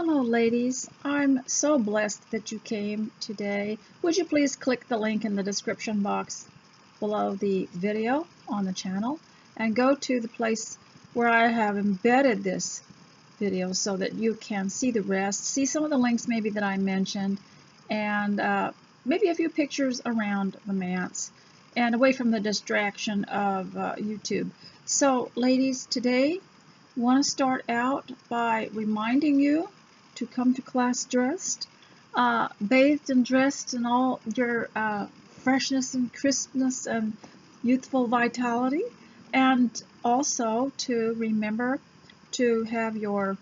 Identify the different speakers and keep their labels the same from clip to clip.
Speaker 1: Hello ladies, I'm so blessed that you came today. Would you please click the link in the description box below the video on the channel and go to the place where I have embedded this video so that you can see the rest, see some of the links maybe that I mentioned, and maybe a few pictures around the manse and away from the distraction of YouTube. So ladies, today I want to start out by reminding you to come to class dressed, bathed and dressed in all your freshness and crispness and youthful vitality, and also to remember to have your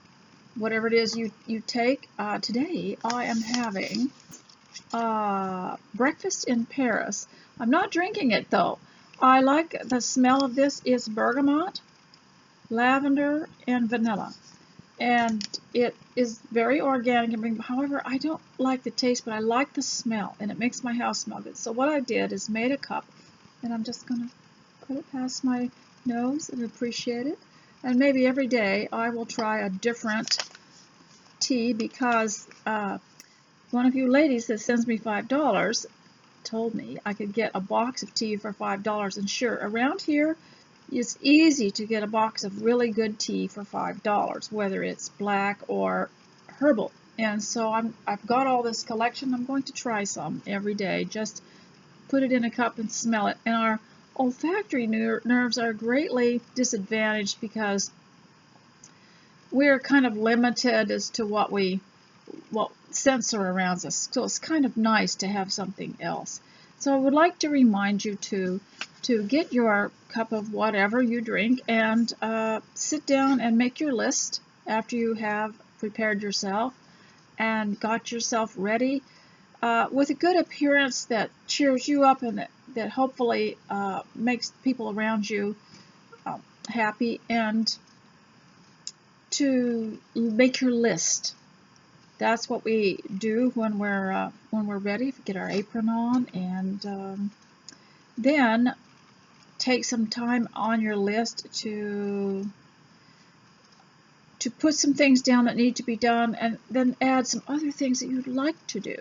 Speaker 1: whatever it is you take. Today I am having breakfast in Paris. I'm not drinking it though. I like the smell of this. Is bergamot, lavender, and vanilla. And it is very organic. However, I don't like the taste, but I like the smell, and it makes my house smell good. So what I did is made a cup, and I'm just going to put it past my nose and appreciate it. And maybe every day I will try a different tea, because one of you ladies that sends me $5 told me I could get a box of tea for $5. And sure, around here it's easy to get a box of really good tea for $5, whether it's black or herbal. And so I've got all this collection. I'm going to try some every day. Just put it in a cup and smell it. And our olfactory nerves are greatly disadvantaged because we're kind of limited as to what sensor around us. So it's kind of nice to have something else. So I would like to remind you to get your cup of whatever you drink and sit down and make your list after you have prepared yourself and got yourself ready with a good appearance that cheers you up and that hopefully makes people around you happy, and to make your list. That's what we do when we're ready. Get our apron on, and then take some time on your list to put some things down that need to be done, and then add some other things that you'd like to do,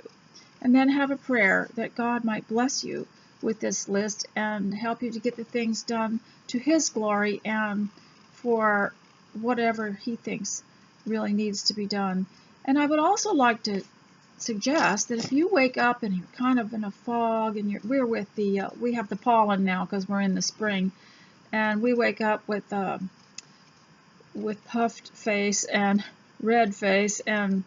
Speaker 1: and then have a prayer that God might bless you with this list and help you to get the things done to His glory and for whatever He thinks really needs to be done. And I would also like to suggest that if you wake up and you're kind of in a fog, and we have the pollen now because we're in the spring, and we wake up with puffed face and red face and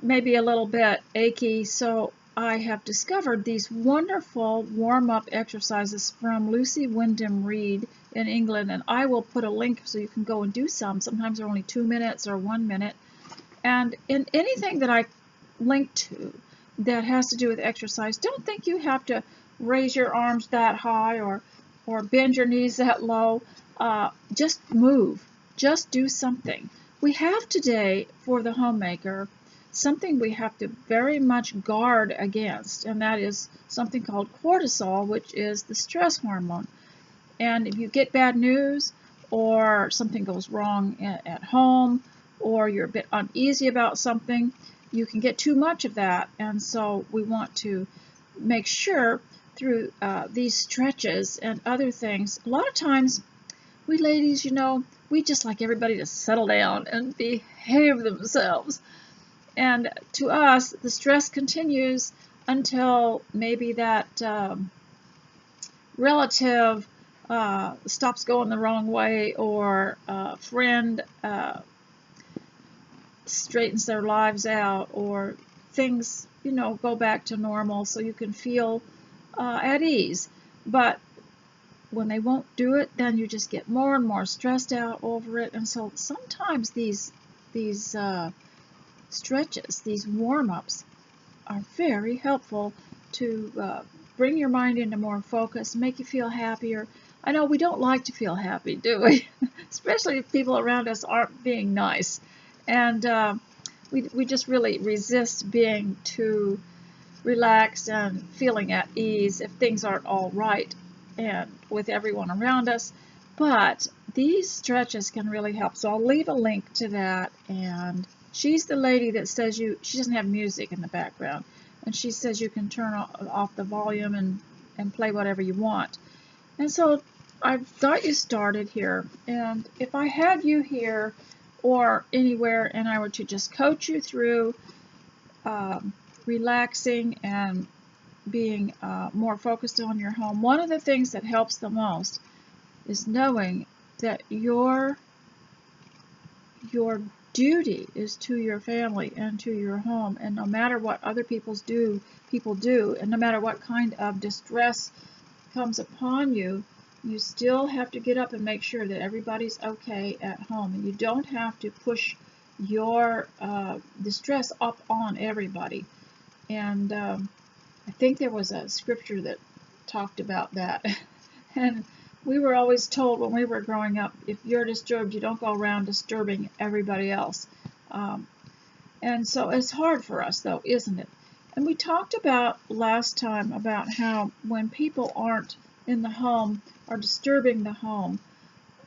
Speaker 1: maybe a little bit achy. So I have discovered these wonderful warm-up exercises from Lucy Wyndham Reed in England, and I will put a link so you can go and do some. Sometimes they're only 2 minutes or 1 minute. And in anything that I link to that has to do with exercise, don't think you have to raise your arms that high or bend your knees that low. Just move. Just do something. We have today, for the homemaker, something we have to very much guard against, and that is something called cortisol, which is the stress hormone. And if you get bad news, or something goes wrong at home, or you're a bit uneasy about something, you can get too much of that. And so we want to make sure through these stretches and other things. A lot of times we ladies, we just like everybody to settle down and behave themselves. And to us, the stress continues until maybe that relative stops going the wrong way, or a friend straightens their lives out, or things, go back to normal so you can feel at ease. But when they won't do it, then you just get more and more stressed out over it. And so sometimes these stretches, these warm-ups, are very helpful to bring your mind into more focus, make you feel happier. I know we don't like to feel happy, do we? Especially if people around us aren't being nice. And we just really resist being too relaxed and feeling at ease if things aren't all right and with everyone around us. But these stretches can really help. So I'll leave a link to that, and She's the lady that says she doesn't have music in the background, and she says you can turn off the volume and play whatever you want. And so I thought you started here, and if I had you here or anywhere and I were to just coach you through relaxing and being more focused on your home, one of the things that helps the most is knowing that your duty is to your family and to your home, and no matter what other people do, and no matter what kind of distress comes upon you, you still have to get up and make sure that everybody's okay at home, and you don't have to push your distress up on everybody. And I think there was a scripture that talked about that. And we were always told when we were growing up, if you're disturbed, you don't go around disturbing everybody else. And so it's hard for us, though, isn't it? And we talked about last time about how when people aren't in the home or disturbing the home,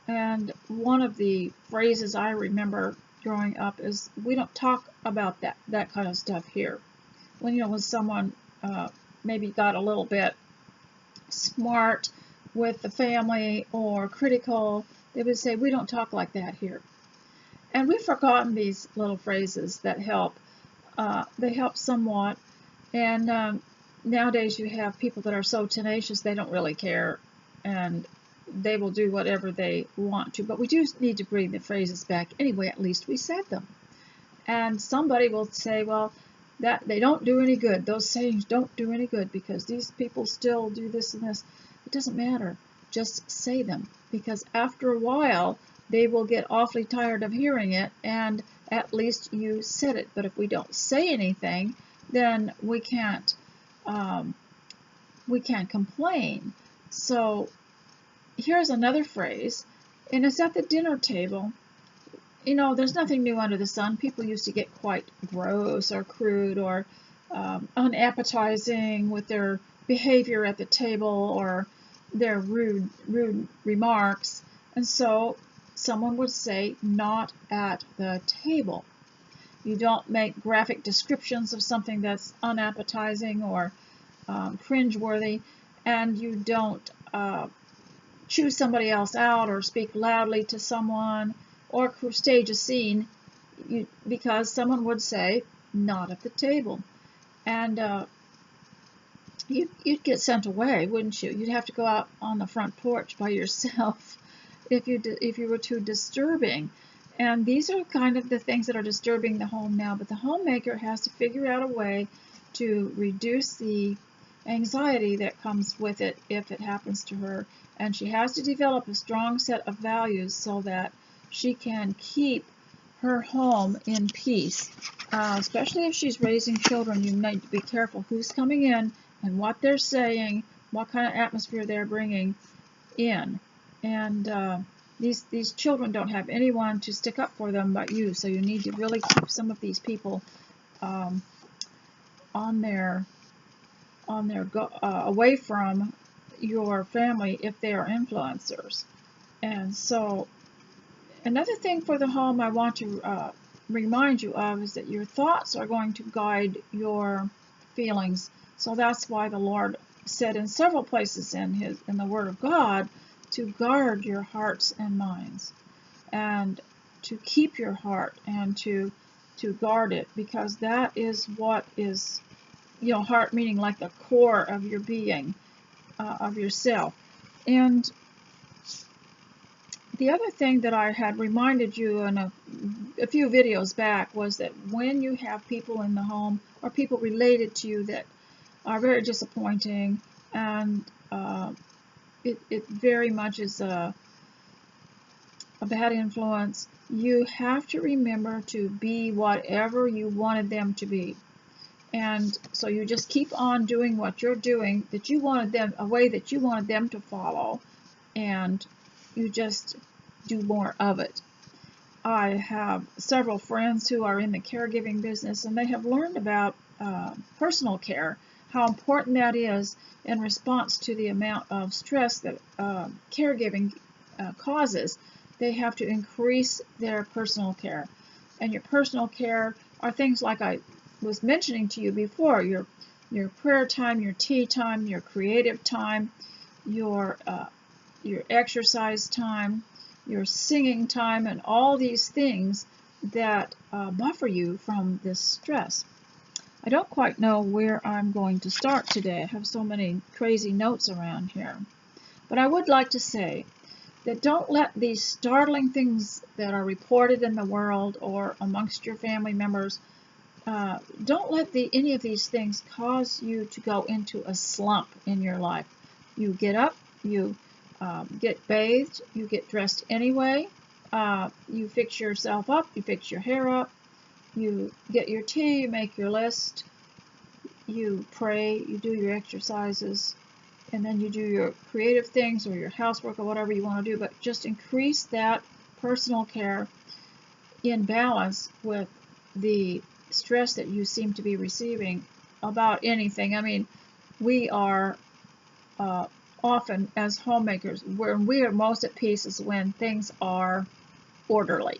Speaker 1: and one of the phrases I remember growing up is, we don't talk about that kind of stuff here. When someone maybe got a little bit smart with the family or critical, they would say, we don't talk like that here. And we've forgotten these little phrases that help. They help somewhat. And nowadays you have people that are so tenacious they don't really care, and they will do whatever they want to. But we do need to bring the phrases back anyway. At least we said them. And somebody will say, well, that they don't do any good. Those sayings don't do any good because these people still do this and this. It doesn't matter. Just say them, because after a while they will get awfully tired of hearing it, and at least you said it. But if we don't say anything, then we can't complain. So here's another phrase, and it's at the dinner table. There's nothing new under the sun. People used to get quite gross or crude or unappetizing with their behavior at the table or their rude remarks. And so someone would say, not at the table. You don't make graphic descriptions of something that's unappetizing or cringeworthy, and you don't chew somebody else out or speak loudly to someone or stage a scene, because someone would say, not at the table. And you'd get sent away, wouldn't you? You'd have to go out on the front porch by yourself if you were too disturbing. And these are kind of the things that are disturbing the home now. But the homemaker has to figure out a way to reduce the anxiety that comes with it if it happens to her. And she has to develop a strong set of values so that she can keep her home in peace. Especially if she's raising children, you need to be careful who's coming in and what they're saying, what kind of atmosphere they're bringing in. And these children don't have anyone to stick up for them but you, so you need to really keep some of these people away from your family if they are influencers. And so another thing for the home I want to remind you of is that your thoughts are going to guide your feelings. So that's why the Lord said in several places in the Word of God to guard your hearts and minds, and to keep your heart and to guard it, because that is what is, heart meaning like the core of your being, of yourself. And the other thing that I had reminded you in a few videos back was that when you have people in the home or people related to you that are very disappointing, and it very much is a bad influence, you have to remember to be whatever you wanted them to be. And so you just keep on doing what you're doing, that you wanted them, a way that you wanted them to follow, and you just do more of it. I have several friends who are in the caregiving business, and they have learned about personal care, how important that is in response to the amount of stress that caregiving causes. They have to increase their personal care. and your personal care are things like I was mentioning to you before, your prayer time, your tea time, your creative time, your exercise time, your singing time, and all these things that buffer you from this stress. I don't quite know where I'm going to start today. I have so many crazy notes around here. But I would like to say that don't let these startling things that are reported in the world or amongst your family members, don't let any of these things cause you to go into a slump in your life. You get up, you get bathed, you get dressed anyway, you fix yourself up, you fix your hair up, you get your tea, you make your list, you pray, you do your exercises, and then you do your creative things or your housework or whatever you want to do, but just increase that personal care in balance with the stress that you seem to be receiving about anything. I mean, we are often, as homemakers, when we are most at peace is when things are orderly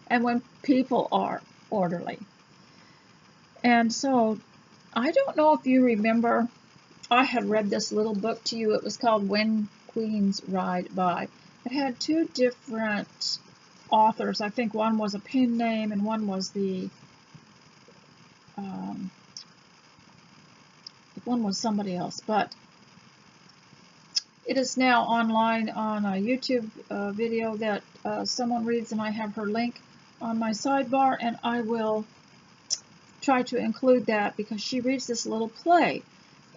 Speaker 1: and when people are orderly. And so I don't know if you remember, I had read this little book to you. It was called When Queens Ride By. It had two different authors. I think one was a pen name and one was one was somebody else. But it is now online on a YouTube video that someone reads, and I have her link on my sidebar, and I will try to include that because she reads this little play,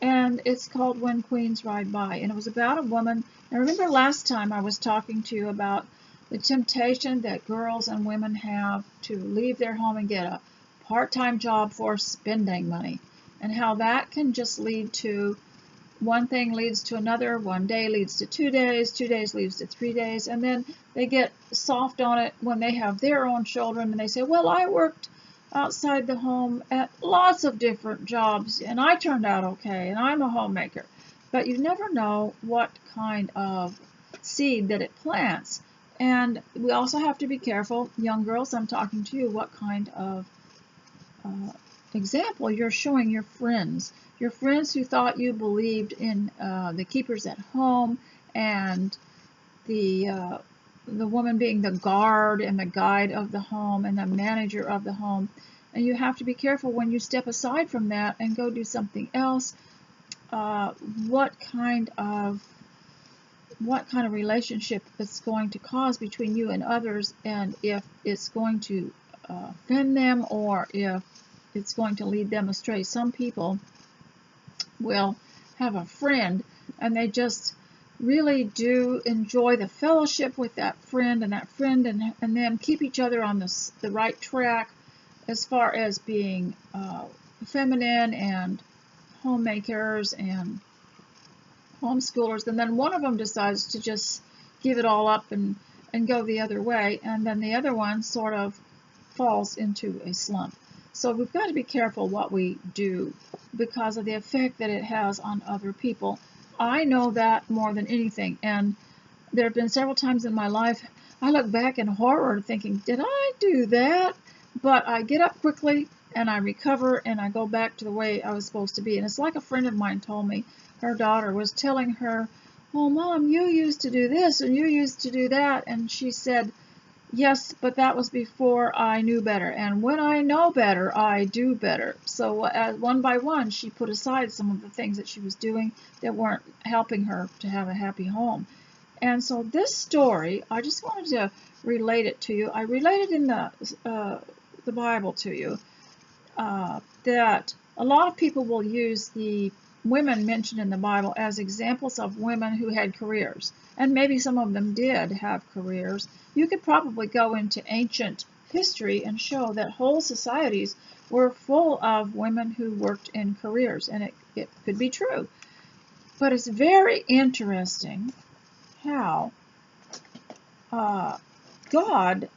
Speaker 1: and it's called When Queens Ride By, and it was about a woman. I remember last time I was talking to you about the temptation that girls and women have to leave their home and get a part-time job for spending money, and how that can just lead to one thing leads to another, one day leads to 2 days, 2 days leads to 3 days, and then they get soft on it when they have their own children and they say, well, I worked outside the home at lots of different jobs and I turned out okay and I'm a homemaker. But you never know what kind of seed that it plants. And we also have to be careful, young girls, I'm talking to you, what kind of example you're showing your friends who thought you believed in the keepers at home and the woman being the guard and the guide of the home and the manager of the home. And you have to be careful when you step aside from that and go do something else, what kind of relationship it's going to cause between you and others, and if it's going to offend them or if it's going to lead them astray. Some people will have a friend and they just really do enjoy the fellowship with that friend, and that friend and them keep each other on the right track as far as being feminine and homemakers and homeschoolers. And then one of them decides to just give it all up and go the other way, and then the other one sort of falls into a slump. So we've got to be careful what we do because of the effect that it has on other people. I know that more than anything, and there have been several times in my life I look back in horror thinking, did I do that? But I get up quickly and I recover and I go back to the way I was supposed to be. And it's like a friend of mine told me, her daughter was telling her, oh, Mom, you used to do this and you used to do that. And she said, yes, but that was before I knew better. And when I know better, I do better. So one by one, she put aside some of the things that she was doing that weren't helping her to have a happy home. And so this story, I just wanted to relate it to you. I related in the Bible to you that a lot of people will use the women mentioned in the Bible as examples of women who had careers. And maybe some of them did have careers. You could probably go into ancient history and show that whole societies were full of women who worked in careers, and it could be true. But it's very interesting how God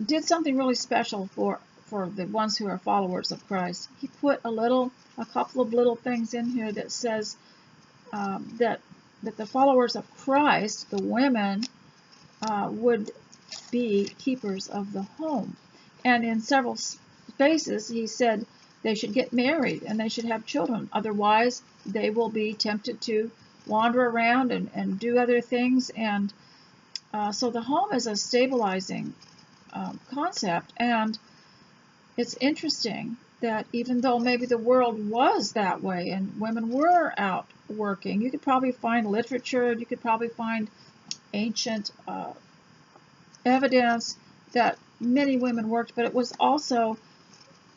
Speaker 1: did something really special for the ones who are followers of Christ. He put a couple of little things in here that says that the followers of Christ, the women, would be keepers of the home. And in several spaces, he said they should get married and they should have children. Otherwise, they will be tempted to wander around and do other things. And so the home is a stabilizing concept. And it's interesting that even though maybe the world was that way and women were out working, you could probably find literature, you could probably find ancient evidence that many women worked, but it was also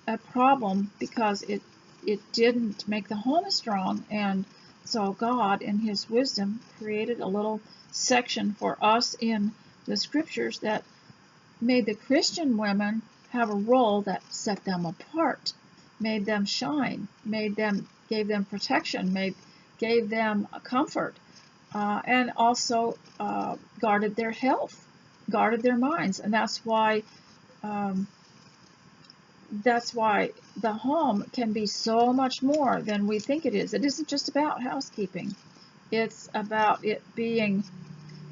Speaker 1: a problem because it didn't make the home strong. And so God, in his wisdom, created a little section for us in the scriptures that made the Christian women have a role that set them apart, made them shine, gave them protection, gave them comfort, and also guarded their health, guarded their minds. And that's why the home can be so much more than we think it is. It isn't just about housekeeping. It's about it being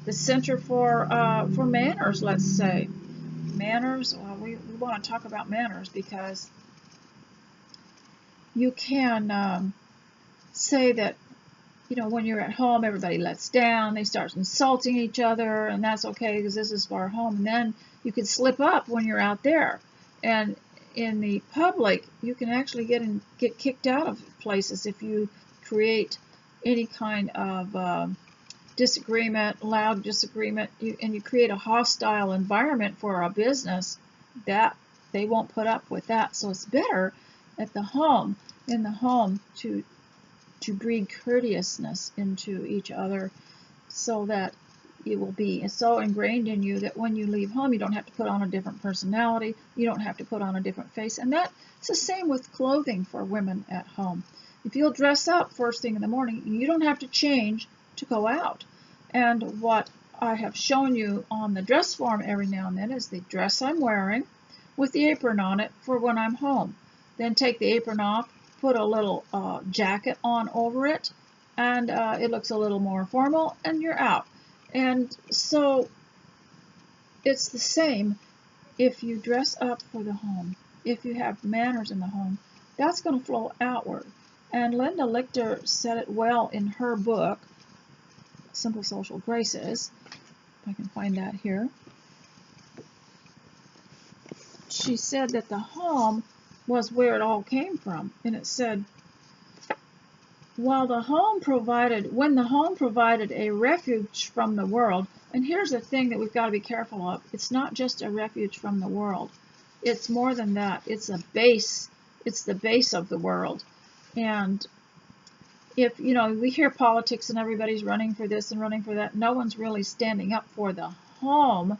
Speaker 1: the center for manners, let's say. Manners, well, we want to talk about manners because you can say that, when you're at home, everybody lets down, they start insulting each other, and that's okay because this is our home. And then you can slip up when you're out there. And in the public, you can actually get kicked out of places if you create any kind of disagreement, loud disagreement, and you create a hostile environment for a business, that they won't put up with that. So it's better in the home to breed courteousness into each other, so that it will be so ingrained in you that when you leave home, you don't have to put on a different personality, you don't have to put on a different face. And that's the same with clothing for women at home. If you'll dress up first thing in the morning, you don't have to change to go out. And what I have shown you on the dress form every now and then is the dress I'm wearing with the apron on it for when I'm home. Then take the apron off, put a little jacket on over it, and it looks a little more formal, and you're out. And so it's the same if you dress up for the home. If you have manners in the home, that's going to flow outward. And Linda Lichter said it well in her book, Simple Social Graces. If I can find that here. She said that the home was where it all came from. And it said, when the home provided a refuge from the world, and here's the thing that we've got to be careful of, it's not just a refuge from the world. It's more than that. It's a base. It's the base of the world. And if, we hear politics and everybody's running for this and running for that, no one's really standing up for the home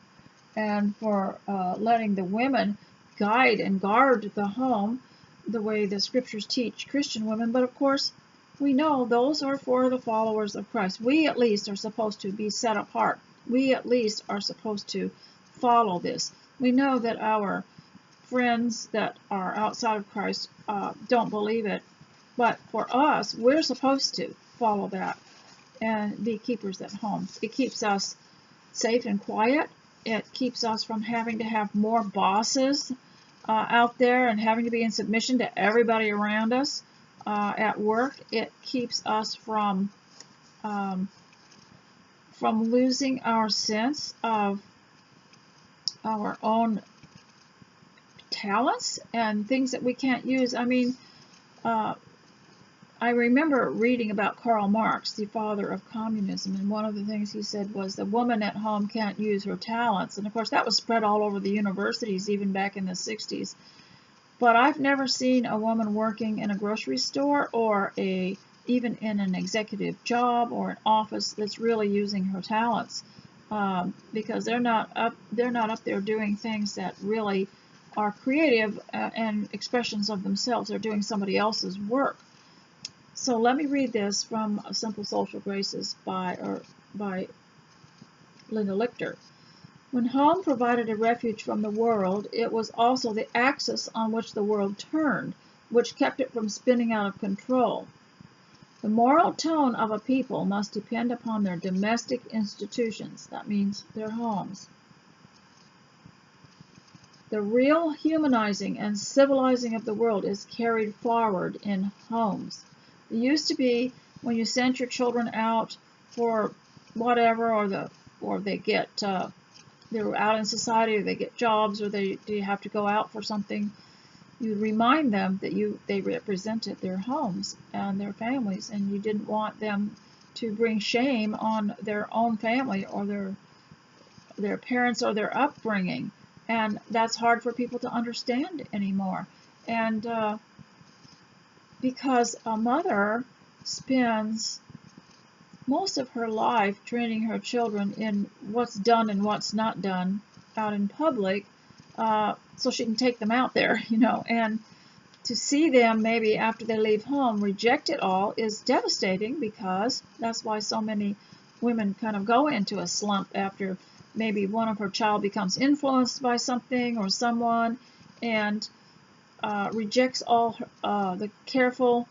Speaker 1: and for letting the women guide and guard the home the way the scriptures teach Christian women. But of course, we know those are for the followers of Christ. We at least are supposed to be set apart. We at least are supposed to follow this. We know that our friends that are outside of Christ don't believe it. But for us, we're supposed to follow that and be keepers at home. It keeps us safe and quiet. It keeps us from having to have more bosses out there and having to be in submission to everybody around us at work. It keeps us from losing our sense of our own talents and things that we can't use. I mean, I remember reading about Karl Marx, the father of communism, and one of the things he said was the woman at home can't use her talents. And of course that was spread all over the universities even back in the 60s. But I've never seen a woman working in a grocery store or even in an executive job or an office that's really using her talents, because they're not up there doing things that really are creative and expressions of themselves. They're doing somebody else's work. So let me read this from Simple Social Graces by Linda Lichter. When home provided a refuge from the world, it was also the axis on which the world turned, which kept it from spinning out of control. The moral tone of a people must depend upon their domestic institutions. That means their homes. The real humanizing and civilizing of the world is carried forward in homes. It used to be when you sent your children out for whatever, or they get they're out in society, or they get jobs, or they have to go out for something. You remind them that they represented their homes and their families, and you didn't want them to bring shame on their own family or their parents or their upbringing. And that's hard for people to understand anymore. And because a mother spends most of her life training her children in what's done and what's not done out in public, so she can take them out there, and to see them maybe after they leave home reject it all is devastating, because that's why so many women kind of go into a slump after maybe one of her child becomes influenced by something or someone, and rejects all the careful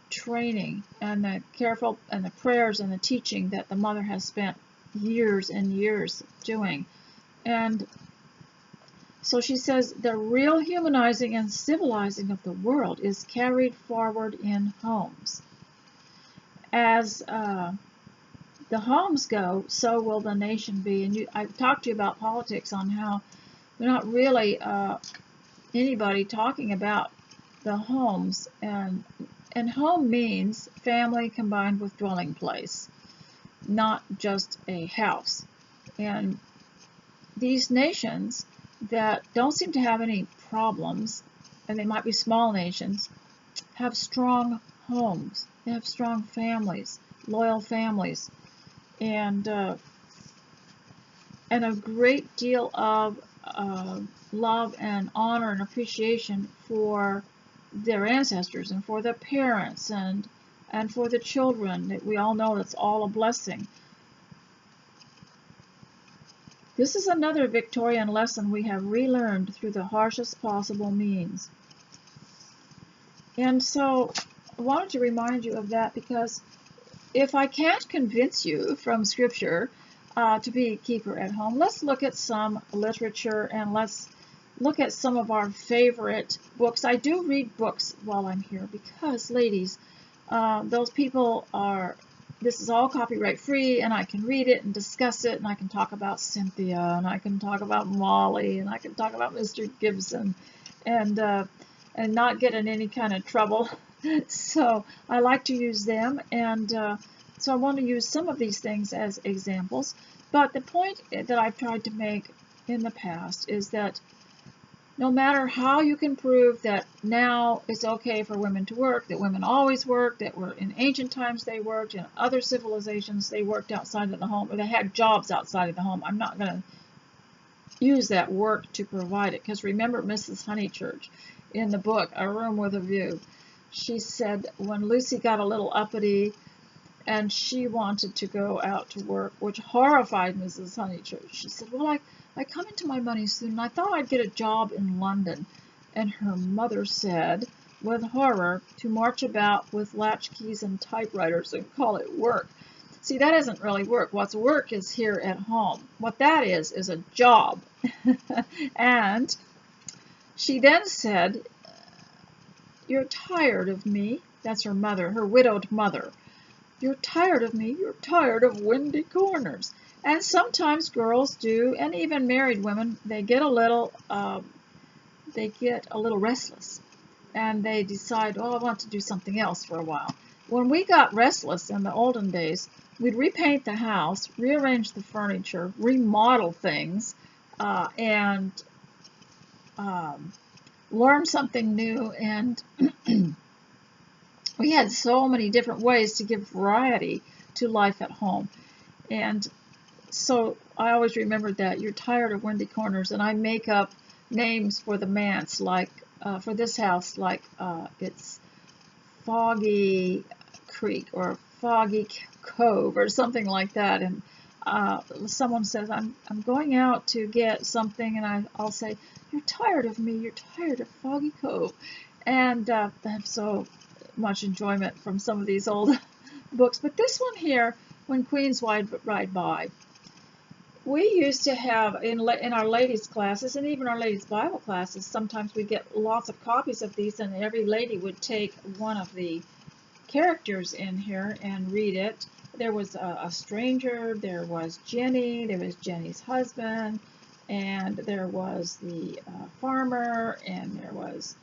Speaker 1: training and the prayers and the teaching that the mother has spent years and years doing. And so she says the real humanizing and civilizing of the world is carried forward in homes. As the homes go, so will the nation be. And I've talked to you about politics, on how they're not really anybody talking about the homes. And home means family combined with dwelling place, not just a house. And these nations that don't seem to have any problems, and they might be small nations, have strong homes. They have strong families, loyal families, and a great deal of love and honor and appreciation for their ancestors and for their parents and for the children. We all know that's all a blessing. This is another Victorian lesson we have relearned through the harshest possible means. And so I wanted to remind you of that, because if I can't convince you from Scripture to be a keeper at home, let's look at some literature, and let's look at some of our favorite books. I do read books while I'm here because, ladies, those people are, this is all copyright free, and I can read it and discuss it, and I can talk about Cynthia, and I can talk about Molly, and I can talk about Mr. Gibson, and not get in any kind of trouble. So I like to use them, and so I want to use some of these things as examples. But the point that I've tried to make in the past is that no matter how you can prove that now it's okay for women to work, that women always worked, that were in ancient times they worked, in other civilizations they worked outside of the home, or they had jobs outside of the home, I'm not going to use that work to provide it. Because remember Mrs. Honeychurch in the book, A Room with a View, she said when Lucy got a little uppity and she wanted to go out to work, which horrified Mrs. Honeychurch. She said, well, I come into my money soon, and I thought I'd get a job in London. And her mother said, with horror, to march about with latchkeys and typewriters and call it work. See, that isn't really work. What's work is here at home. What that is a job. And she then said, you're tired of me. That's her mother, her widowed mother. You're tired of me. You're tired of windy corners. And sometimes girls do, and even married women, they get a little restless, and they decide, oh, I want to do something else for a while. When we got restless in the olden days, we'd repaint the house, rearrange the furniture, remodel things, and learn something new. And we had so many different ways to give variety to life at home. And so I always remembered that. You're tired of windy corners, and I make up names for the manse, like for this house, like it's Foggy Creek or Foggy Cove or something like that. And someone says, I'm going out to get something, and I'll say, you're tired of me, you're tired of Foggy Cove. And I have so much enjoyment from some of these old books. But this one here, When Queens Ride By, We used to have in our ladies' classes and even our ladies' Bible classes, sometimes we get lots of copies of these, and every lady would take one of the characters in here and read it. There was a stranger, there was Jenny, there was Jenny's husband, and there was the farmer, and there was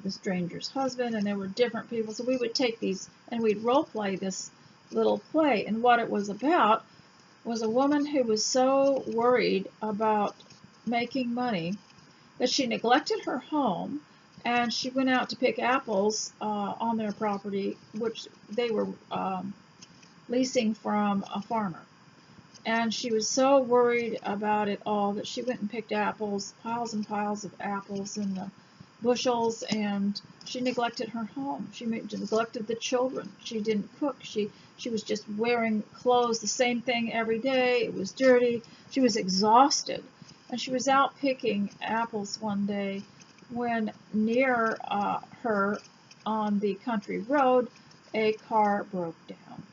Speaker 1: the stranger's husband, and there were different people. So we would take these and we'd role play this little play, and what it was about was a woman who was so worried about making money that she neglected her home, and she went out to pick apples on their property, which they were leasing from a farmer. And she was so worried about it all that she went and picked apples, piles and piles of apples in the bushels, and she neglected her home. She neglected the children. She didn't cook. She was just wearing clothes, the same thing every day. It was dirty. She was exhausted. And she was out picking apples one day when near her on the country road, a car broke down.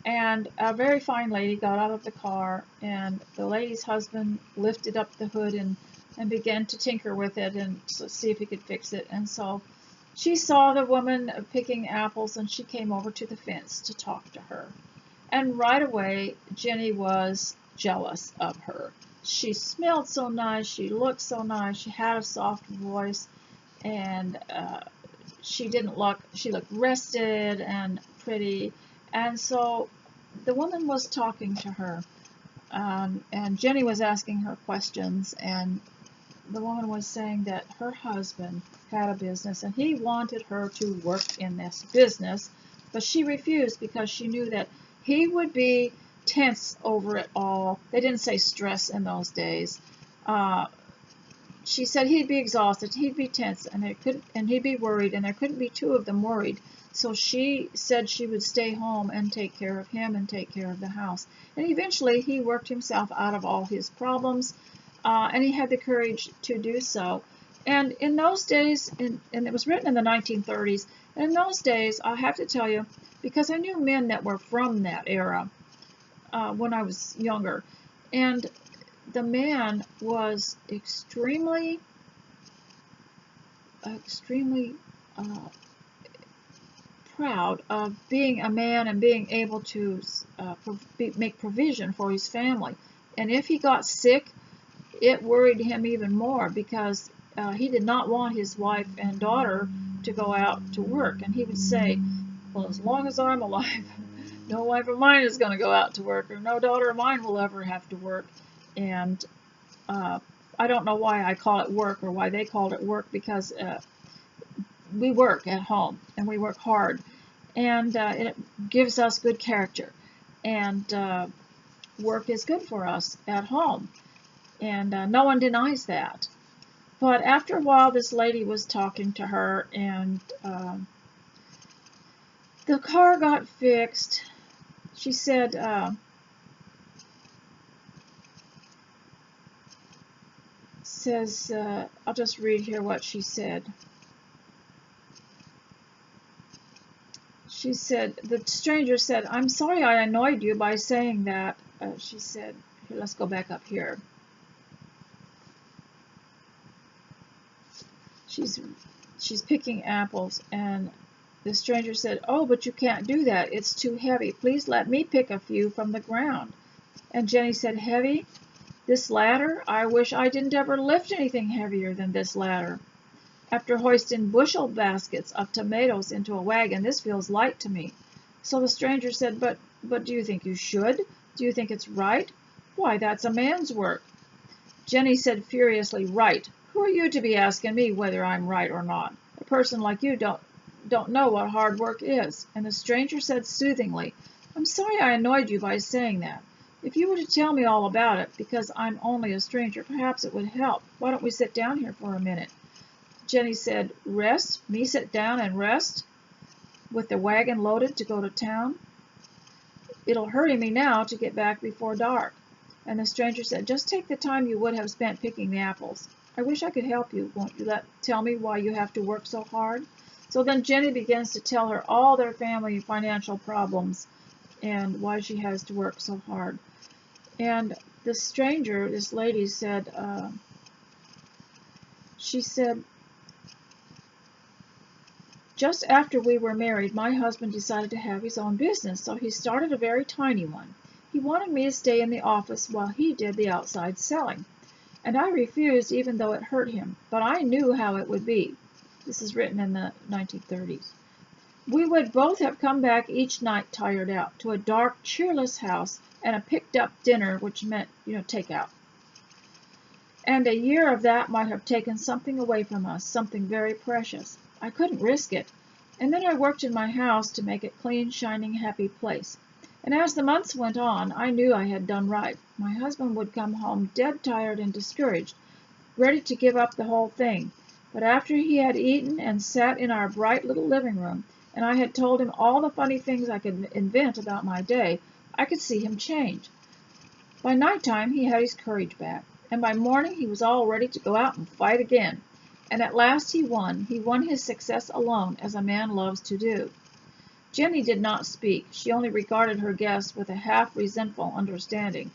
Speaker 1: And a very fine lady got out of the car, and the lady's husband lifted up the hood and began to tinker with it and see if he could fix it. And so she saw the woman picking apples, and she came over to the fence to talk to her. And right away, Jenny was jealous of her. She smelled so nice, she looked so nice, she had a soft voice, and she looked rested and pretty. And so the woman was talking to her, and Jenny was asking her questions, and the woman was saying that her husband had a business and he wanted her to work in this business, but she refused because she knew that he would be tense over it all. They didn't say stress in those days. She said he'd be exhausted, he'd be tense, and he'd be worried, and there couldn't be two of them worried. So she said she would stay home and take care of him and take care of the house. And eventually he worked himself out of all his problems, and he had the courage to do so. And in those days, and it was written in the 1930s, and in those days, I have to tell you, because I knew men that were from that era when I was younger, and the man was extremely proud of being a man and being able to make provision for his family. And if he got sick, it worried him even more because he did not want his wife and daughter to go out to work. And he would say, well, as long as I'm alive, no wife of mine is going to go out to work, or no daughter of mine will ever have to work. And I don't know why I call it work or why they called it work, because we work at home and we work hard, and it gives us good character, and work is good for us at home, and no one denies that. But after a while, this lady was talking to her, and the car got fixed. She said, I'll just read here what she said. She said, the stranger said, I'm sorry I annoyed you by saying that. She said, here, let's go back up here. She's picking apples, and the stranger said, oh, but you can't do that. It's too heavy. Please let me pick a few from the ground. And Jenny said, heavy? This ladder? I wish I didn't ever lift anything heavier than this ladder. After hoisting bushel baskets of tomatoes into a wagon, this feels light to me. So the stranger said, but do you think you should? Do you think it's right? Why, that's a man's work. Jenny said furiously, right. Who are you to be asking me whether I'm right or not? A person like you don't know what hard work is. And the stranger said soothingly, I'm sorry I annoyed you by saying that. If you were to tell me all about it, because I'm only a stranger, perhaps it would help. Why don't we sit down here for a minute? Jenny said, rest? Me sit down and rest? With the wagon loaded to go to town? It'll hurry me now to get back before dark. And the stranger said, just take the time you would have spent picking the apples. I wish I could help you. Won't you tell me why you have to work so hard? So then Jenny begins to tell her all their family financial problems and why she has to work so hard. And this stranger, this lady said, she said, just after we were married, my husband decided to have his own business, so he started a very tiny one. He wanted me to stay in the office while he did the outside selling, and I refused even though it hurt him, but I knew how it would be. This is written in the 1930s. We would both have come back each night tired out to a dark, cheerless house and a picked-up dinner, which meant, takeout. And a year of that might have taken something away from us, something very precious. I couldn't risk it. And then I worked in my house to make it clean, shining, happy place. And as the months went on, I knew I had done right. My husband would come home dead tired and discouraged, ready to give up the whole thing. But after he had eaten and sat in our bright little living room, and I had told him all the funny things I could invent about my day, I could see him change. By nighttime, he had his courage back, and by morning he was all ready to go out and fight again. And at last he won. He won his success alone, as a man loves to do. Jenny did not speak. She only regarded her guest with a half-resentful understanding.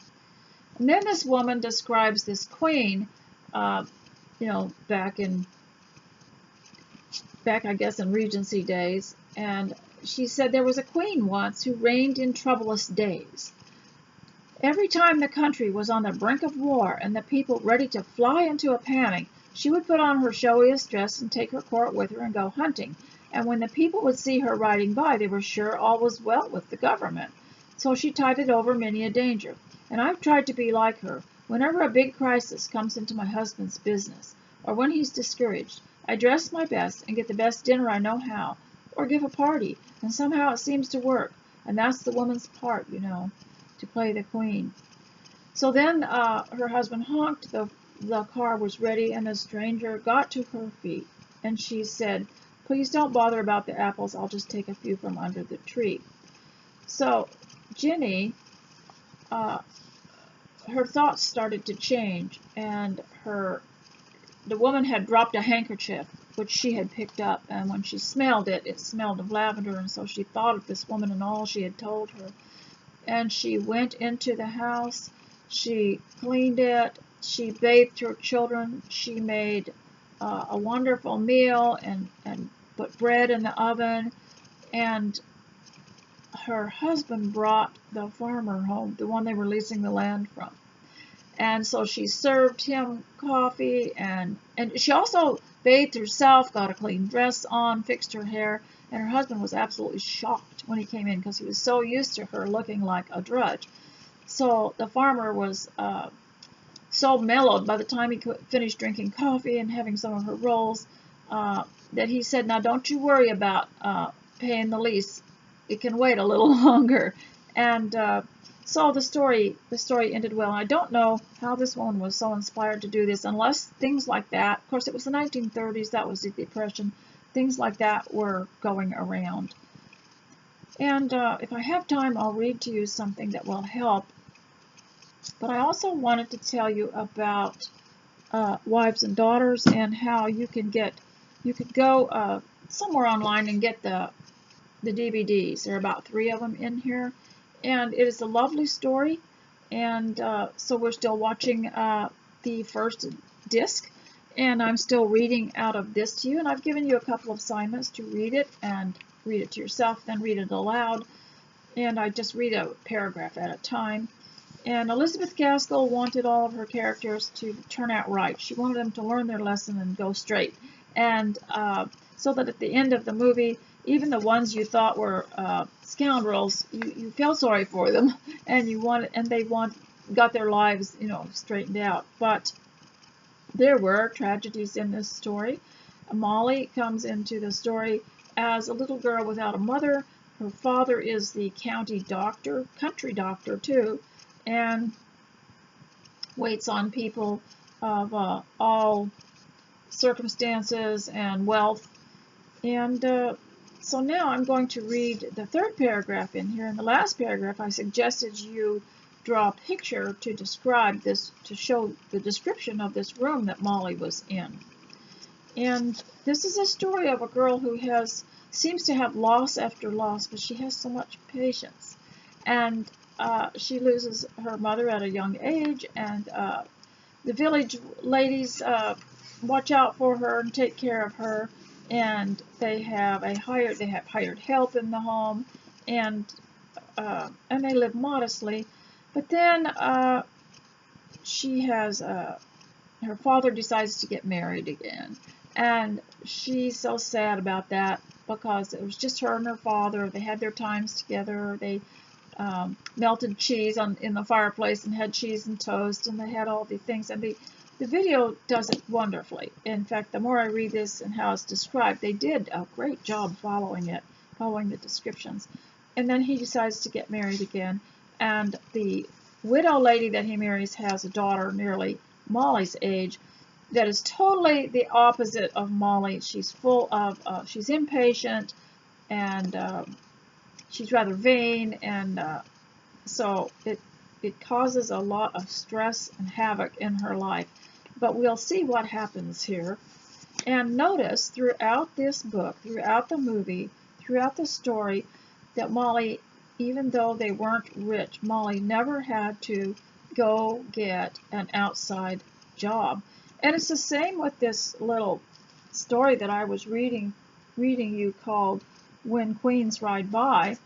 Speaker 1: And then this woman describes this queen, back I guess in Regency days, and she said there was a queen once who reigned in troublous days. Every time the country was on the brink of war and the people ready to fly into a panic, she would put on her showiest dress and take her court with her and go hunting. And when the people would see her riding by, they were sure all was well with the government. So she tided over many a danger. And I've tried to be like her. Whenever a big crisis comes into my husband's business, or when he's discouraged, I dress my best and get the best dinner I know how, or give a party, and somehow it seems to work. And that's the woman's part, to play the queen. So then her husband honked, the car was ready, and the stranger got to her feet, and she said, "Please don't bother about the apples, I'll just take a few from under the tree." So Jenny, her thoughts started to change, and the woman had dropped a handkerchief, which she had picked up, and when she smelled it, it smelled of lavender, and so she thought of this woman and all she had told her. And she went into the house, she cleaned it, she bathed her children, she made a wonderful meal and put bread in the oven, and her husband brought the farmer home, the one they were leasing the land from. And so she served him coffee, and she also bathed herself, got a clean dress on, fixed her hair, and her husband was absolutely shocked when he came in because he was so used to her looking like a drudge. So the farmer was so mellowed by the time he finished drinking coffee and having some of her rolls that he said, "Now don't you worry about paying the lease. It can wait a little longer." And so the story ended well. I don't know how this woman was so inspired to do this, unless things like that, of course it was the 1930s, that was the Depression, things like that were going around. And if I have time, I'll read to you something that will help. But I also wanted to tell you about wives and daughters, and how you could go somewhere online and get the DVDs. There are about 3 of them in here, and it is a lovely story. And so we're still watching the first disc, and I'm still reading out of this to you, and I've given you a couple of assignments to read it, and read it to yourself, then read it aloud, and I just read a paragraph at a time. And Elizabeth Gaskell wanted all of her characters to turn out right. She wanted them to learn their lesson and go straight. And so that at the end of the movie, even the ones you thought were scoundrels, you felt sorry for them, and they got their lives, straightened out. But there were tragedies in this story. Molly comes into the story as a little girl without a mother. Her father is the county doctor, country doctor too, and waits on people of all circumstances and wealth. And so now I'm going to read the 3rd paragraph in here. In the last paragraph, I suggested you draw a picture to describe this, to show the description of this room that Molly was in. And this is a story of a girl who seems to have loss after loss, but she has so much patience. And she loses her mother at a young age, and the village ladies watch out for her and take care of her, and they have hired help in the home, and they live modestly. But then she has her father decides to get married again, and she's so sad about that because it was just her and her father. They had their times together. They melted cheese in the fireplace and had cheese and toast, and they had all the things. And the video does it wonderfully. In fact, the more I read this and how it's described, they did a great job following the descriptions. And then he decides to get married again, and the widow lady that he marries has a daughter nearly Molly's age that is totally the opposite of Molly. She's full of, she's impatient, and she's rather vain, and so it causes a lot of stress and havoc in her life. But we'll see what happens here. And notice throughout this book, throughout the movie, throughout the story, that Molly, even though they weren't rich, Molly never had to go get an outside job. And it's the same with this little story that I was reading you called When Queens Ride By.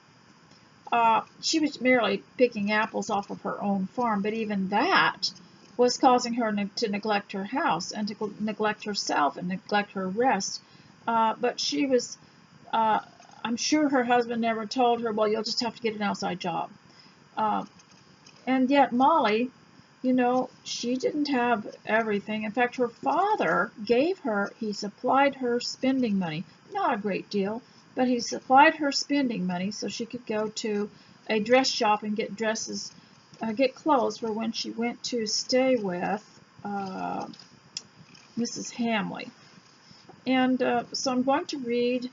Speaker 1: She was merely picking apples off of her own farm, but even that was causing her to neglect her house and to neglect herself and neglect her rest. But she was, I'm sure her husband never told her, well, you'll just have to get an outside job. And yet Molly, you know, she didn't have everything. In fact, her father gave her, he supplied her spending money. Not a great deal, but he supplied her spending money so she could go to a dress shop and get dresses, get clothes for when she went to stay with Mrs. Hamley. And so I'm going to read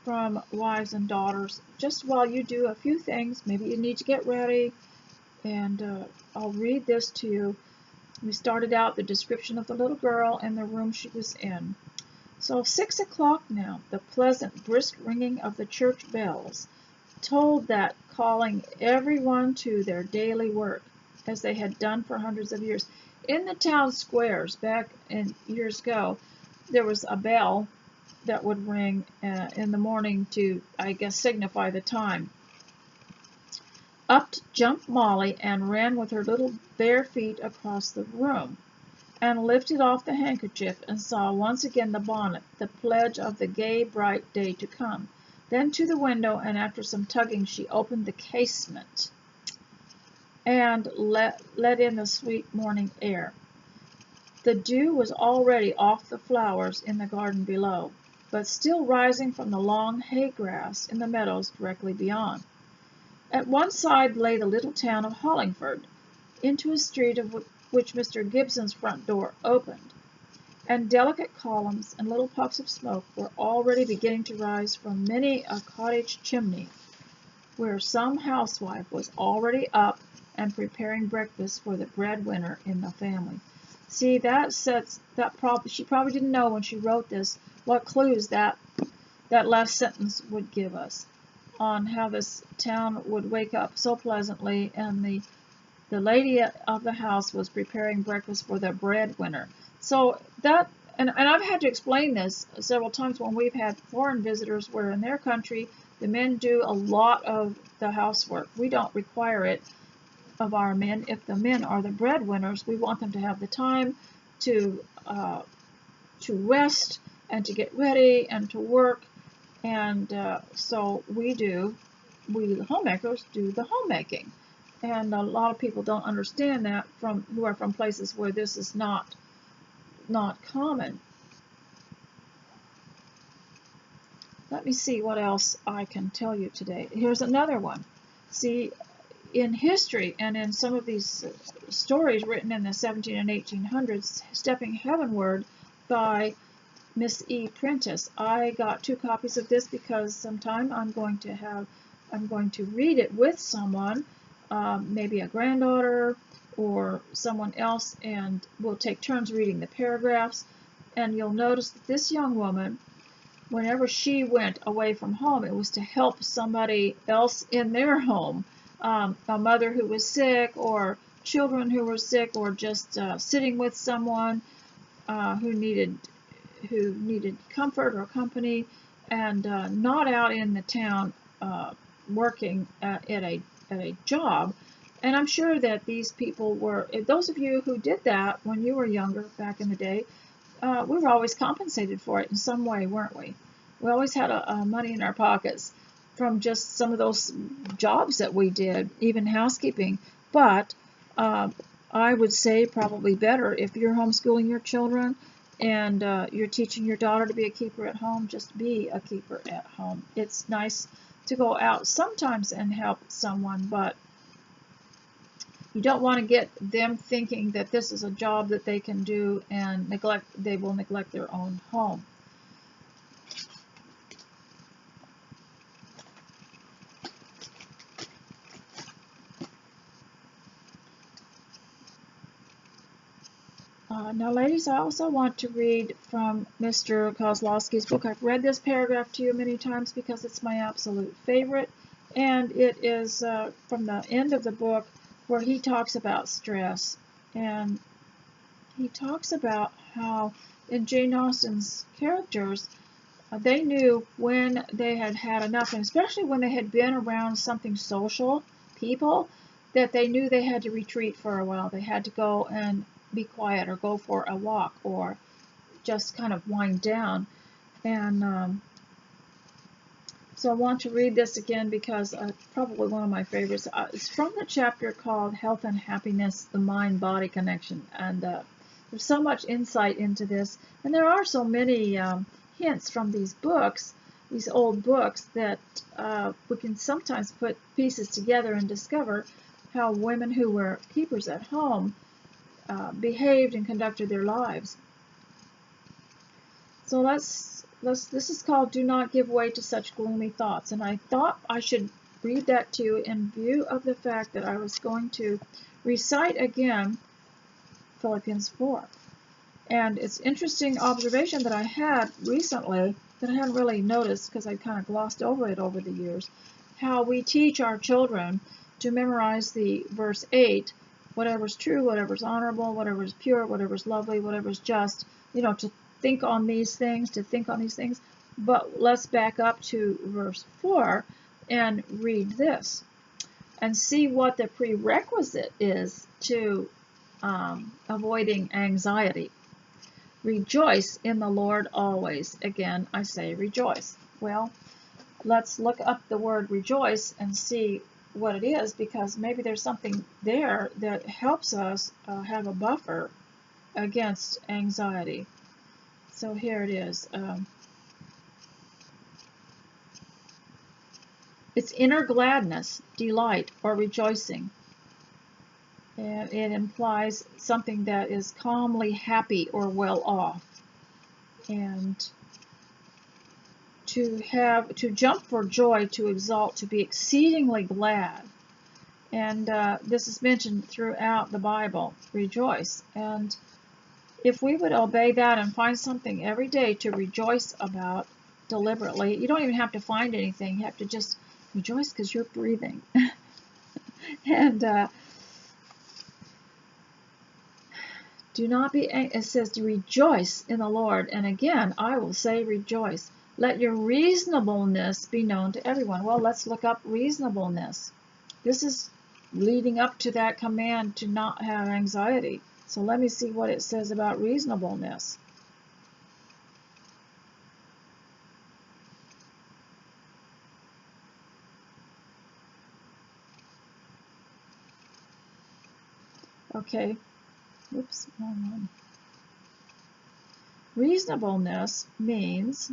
Speaker 1: from Wives and Daughters just while you do a few things. Maybe you need to get ready, and I'll read this to you. We started out the description of the little girl and the room she was in. So 6 o'clock now, the pleasant, brisk ringing of the church bells told that, calling everyone to their daily work, as they had done for hundreds of years. In the town squares, back in years ago, there was a bell that would ring in the morning to, I guess, signify the time. Up jumped Molly and ran with her little bare feet across the room, and lifted off the handkerchief and saw once again the bonnet, the pledge of the gay, bright day to come. Then to the window, and after some tugging she opened the casement and let in the sweet morning air. The dew was already off the flowers in the garden below, but still rising from the long hay grass in the meadows directly beyond. At one side lay the little town of Hollingford, into a street of which Mr. Gibson's front door opened, and delicate columns and little puffs of smoke were already beginning to rise from many a cottage chimney, where some housewife was already up and preparing breakfast for the breadwinner in the family. See, that sets that she probably didn't know when she wrote this what clues that last sentence would give us on how this town would wake up so pleasantly, and the lady of the house was preparing breakfast for the breadwinner. So that, and I've had to explain this several times when we've had foreign visitors where in their country the men do a lot of the housework. We don't require it of our men. If the men are the breadwinners, we want them to have the time to rest and to get ready and to work. And so we homemakers do the homemaking. And a lot of people don't understand that who are from places where this is not common. Let me see what else I can tell you today. Here's another one. See, in history and in some of these stories written in the 17 and 1800s, Stepping Heavenward by Miss E. Prentice. I got 2 copies of this because sometime I'm going to read it with someone, maybe a granddaughter or someone else, and we'll take turns reading the paragraphs. And you'll notice that this young woman, whenever she went away from home, it was to help somebody else in their home. a mother who was sick, or children who were sick, or just sitting with someone who needed comfort or company, and not out in the town working at a job. And I'm sure that these people were, those of you who did that when you were younger back in the day, we were always compensated for it in some way, weren't we? We always had money in our pockets from just some of those jobs that we did, even housekeeping. But I would say probably better if you're homeschooling your children and you're teaching your daughter to be a keeper at home, just be a keeper at home. It's nice to go out sometimes and help someone, but you don't want to get them thinking that this is a job that they can do and they will neglect their own home. Now, ladies, I also want to read from Mr. Kozlowski's book. I've read this paragraph to you many times because it's my absolute favorite, and it is from the end of the book where he talks about stress, and he talks about how in Jane Austen's characters, they knew when they had had enough, and especially when they had been around something social, people, that they knew they had to retreat for a while. They had to go and be quiet or go for a walk or just kind of wind down. And so I want to read this again because it's probably one of my favorites. It's from the chapter called Health and Happiness, the Mind-Body Connection. And there's so much insight into this. And there are so many hints from these books, these old books, that we can sometimes put pieces together and discover how women who were keepers at home behaved and conducted their lives. So this is called Do Not Give Way to Such Gloomy Thoughts. And I thought I should read that to you in view of the fact that I was going to recite again Philippians 4. And it's interesting observation that I had recently that I hadn't really noticed because I kind of glossed over it over the years, how we teach our children to memorize the verse 8, whatever's true, whatever's honorable, whatever's pure, whatever's lovely, whatever's just, to think on these things, But let's back up to verse 4 and read this and see what the prerequisite is to avoiding anxiety. Rejoice in the Lord always. Again, I say rejoice. Well, let's look up the word rejoice and see what it is, because maybe there's something there that helps us have a buffer against anxiety. So here it is. It's inner gladness, delight, or rejoicing. And it implies something that is calmly happy or well off. And to jump for joy, to exult, to be exceedingly glad. And this is mentioned throughout the Bible, rejoice. And if we would obey that and find something every day to rejoice about deliberately, you don't even have to find anything. You have to just rejoice because you're breathing. And do not be anxious. It says to rejoice in the Lord. And again, I will say rejoice. Let your reasonableness be known to everyone. Well, let's look up reasonableness. This is leading up to that command to not have anxiety. So let me see what it says about reasonableness. Okay. Oops, wrong one. Reasonableness means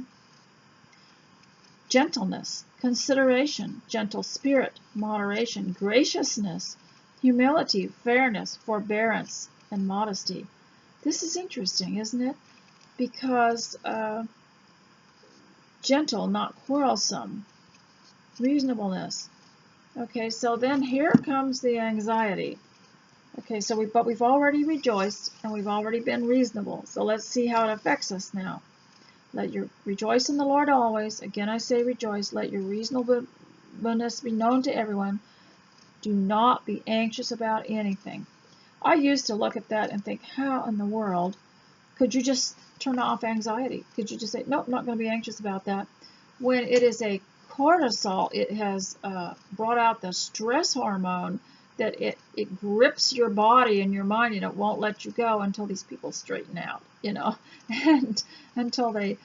Speaker 1: gentleness, consideration, gentle spirit, moderation, graciousness, humility, fairness, forbearance, and modesty. This is interesting, isn't it? Because gentle, not quarrelsome, reasonableness. Okay, so then here comes the anxiety. Okay, so we've already rejoiced and we've already been reasonable. So let's see how it affects us now. Let your rejoice in the Lord always. Again, I say rejoice. Let your reasonableness be known to everyone. Do not be anxious about anything. I used to look at that and think, how in the world could you just turn off anxiety? Could you just say, nope, not going to be anxious about that? When it is a cortisol, it has brought out the stress hormone that it grips your body and your mind, and it won't let you go until these people straighten out, and until they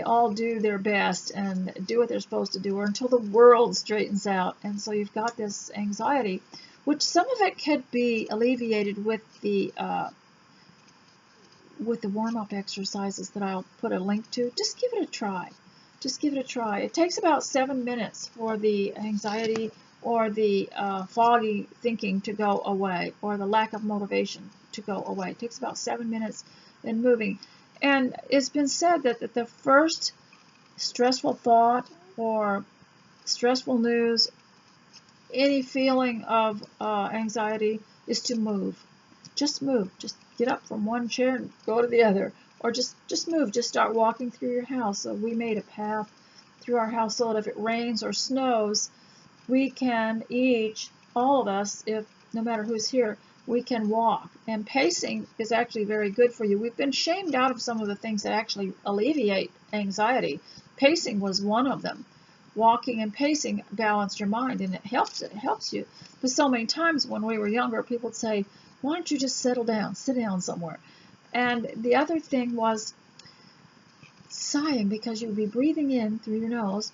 Speaker 1: all do their best and do what they're supposed to do, or until the world straightens out. And so you've got this anxiety, which some of it could be alleviated with the warm-up exercises that I'll put a link to. Just give it a try. Just give it a try. It takes about 7 minutes for the anxiety or the foggy thinking to go away, or the lack of motivation to go away. It takes about 7 minutes in moving. And it's been said that the first stressful thought or stressful news, any feeling of anxiety, is to move. Just move. Just get up from one chair and go to the other. Or just move. Just start walking through your house. So we made a path through our house so that if it rains or snows, we can each, all of us, no matter who's here, we can walk. And pacing is actually very good for you. We've been shamed out of some of the things that actually alleviate anxiety. Pacing was one of them. Walking and pacing balance your mind, and it helps you. But so many times when we were younger, people would say, why don't you just settle down, sit down somewhere? And the other thing was sighing, because you would be breathing in through your nose,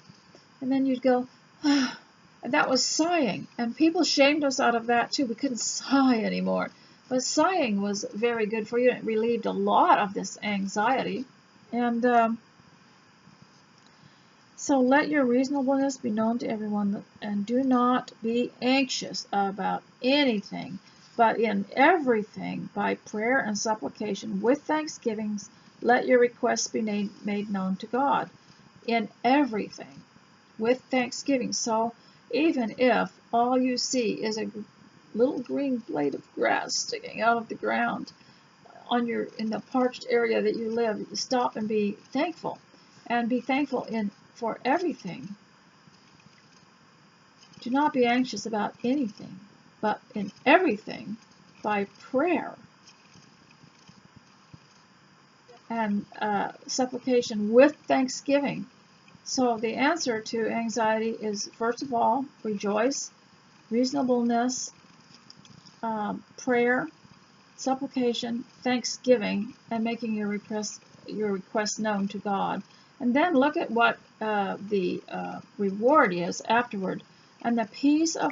Speaker 1: and then you'd go, ah. And that was sighing, and people shamed us out of that too. We couldn't sigh anymore. But sighing was very good for you. It relieved a lot of this anxiety. And so let your reasonableness be known to everyone, and do not be anxious about anything, but in everything, by prayer and supplication, with thanksgivings, let your requests be made known to God. In everything, with thanksgiving. So even if all you see is a little green blade of grass sticking out of the ground in the parched area that you live, stop and be thankful. And be thankful for everything. Do not be anxious about anything, but in everything, by prayer and supplication with thanksgiving. So the answer to anxiety is, first of all, rejoice, reasonableness, prayer, supplication, thanksgiving, and making your request known to God. And then look at what the reward is afterward. And the peace of